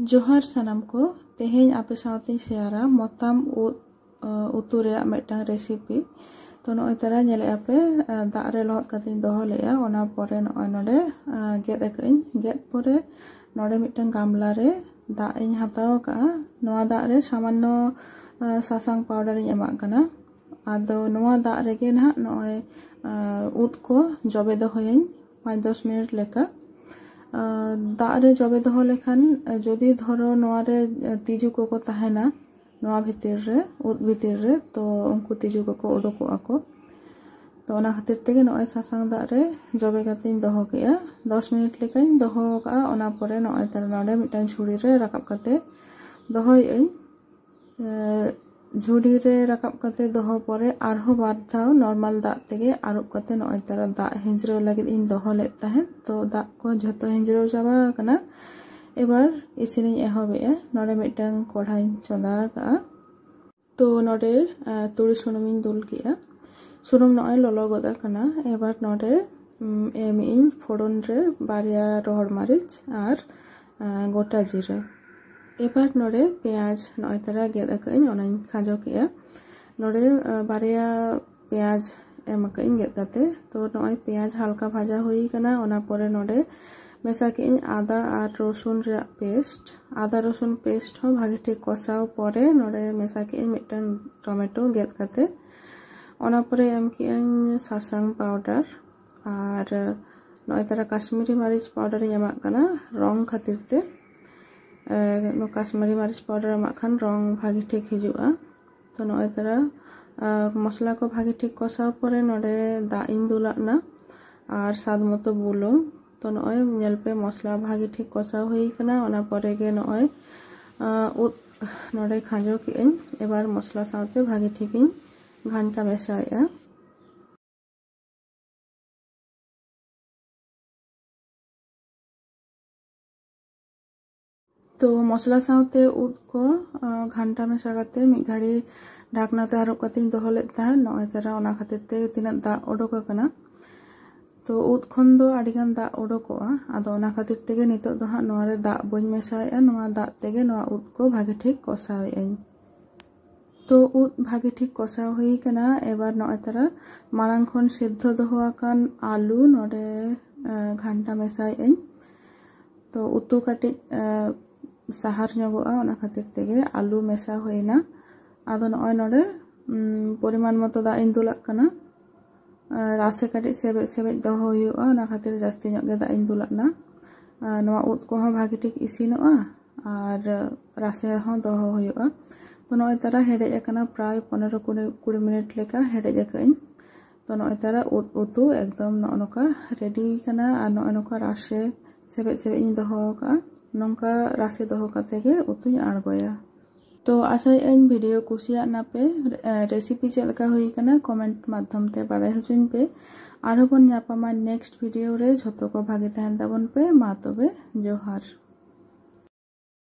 जोहार सानाम को तेहेñ आपे सावते शेयरा मोताम उतु रे मिदटां रेसिपि तो नय तारा नेले आपे दाग रे लहत काते दोहो लेया ओना परे नय नोडे गेद अकइñ गेद परे नोडे मिदटां गामला रे दाग इñ हाताव का नोआ दाग रे सामान्य सासांग पाउडर इñ एमाग कना आदो नोआ दाग रेगे ना नय उद को जबे दोहोयइñ 5-10 मिनट लेका दाग रे जबे दोहो लेखान जदि धरो नोआ रे तिजु को ताहेना नोआ भितर रे उद भितर रे तो उनको तिजु को उडुकोआ को तो ओना खातिर तेगे नय सासांग दाग रे जबे कातेñ दोहो केया 10 मिनट लेकाñ दोहो का ओना परे नय तार नोडे मिदटां झुड़ी रे राकाब काते दोहोयइñ झुड़ी रे राकाब काते दोहो परे आरहो बार धाव नॉर्मल दाग तेगे आरुब काते नय तार दाग हिंजराव लागिद इñ दोहो लेद ताहेन तो दाग को झोतो हिंजराव जाबा काना एबार इसिनिñ एहबेआ नोडे मिदटां कढ़ाई चंदा का तो नोडे तुड़ी सुनुमिñ दुल केया सुनुम नय ललो गोदा काना एबार नोडे एमिñ फोड़न रे बारिया रोहड़ मारिच आर गोटा जिरा एबार नोडे पेंयाज नय तारा गेद अकइñ ओनाñ खाजो केया नोडे बारिया पेंयाज एम अकइñ गेद काते तो नय पेंयाज हल्का भाजा हुई काना ओना परे नोडे मेसा केइñ आदा और रसुन रे पेस्ट आदा रसुन पेस्ट हो भागे ठीक कषाव परे नोडे मेसा केइñ मिदटां टमेटो गेद काते ओना परे एम केइñ सासांग पाउडर और नय तारा काश्मीरी मरीच पाउडर इñ एमाग काना रंग खातिर ते काश्मीरी मरीच पाउडर एमाग खान रंग भागे ठीक हिजुआ तो नय तारा मसला को भागे ठीक कषाव परे नोडे दाग इñ दुलाना और स्वाद मतो बुलुंग तो नय नेलपे मसला भागे ठीक कषाव हुई काना ओना परे गे नय उद नोडे खाजो केइñ एबार मसला सावते भागे ठीक इñ घांटा मेशाया तो मसला सावते उद को घांटा मेशा काते मिद घाड़ी ढाकनाते आरुब कातेñ दोहो लेद ताहेन नय तारा ओना खातिर ते तिनाक दाग उडुक आकना तो उद खन दो आडिगान दाग उडुकोआ आदो ओना खातिर तेगे नितोग दो हां नोआ रे दाग बइñ मेशाएआ नोआ दाग तेगे नोआ उद को भागे ठीक कषावेइñ तो उद भागे ठीक कषाव हुई काना एबार नय तारा मारांग खन सिद्ध दोहो आकान आलू नोडे घांटा मेशाएइñ तो उतु काटिज साहार नगोआ ओना खातिर तेगे आलू मेशा हुईना आदो नय नोडे परिमाण मतो दाग इñ दुलाग काना रासे काटिज सेबेज सेबेज दोहो हुयुआ ओना खातिर जास्ती ñok ge दाग इñ दुलागना नोआ उद को हों भागे ठीक इसिनोआ और रासे हों दोहो हुयुआ तो नय तारा हेडेज आकाना प्राय 15-20 मिनट लेका हेडेज आकइñ तो नय तारा उद उतु एकदम नोका रेडी काना और नय नोका रासे सेबेज सेबेज इñ दोहो का नोंका रासे दोहो काते गे उतुñ आड़गोया तो आशाएं भिडियो कुसिया नापे रेसिपि चेलका हुई काना कमेंट माध्यम ते बाड़ाय हचुñ पे आरो बन ᱧᱟᱯᱟᱢᱟ नेक्स्ट भिडियो रे झोतो को भागे तहन ताबन पे मा तबे जोहार।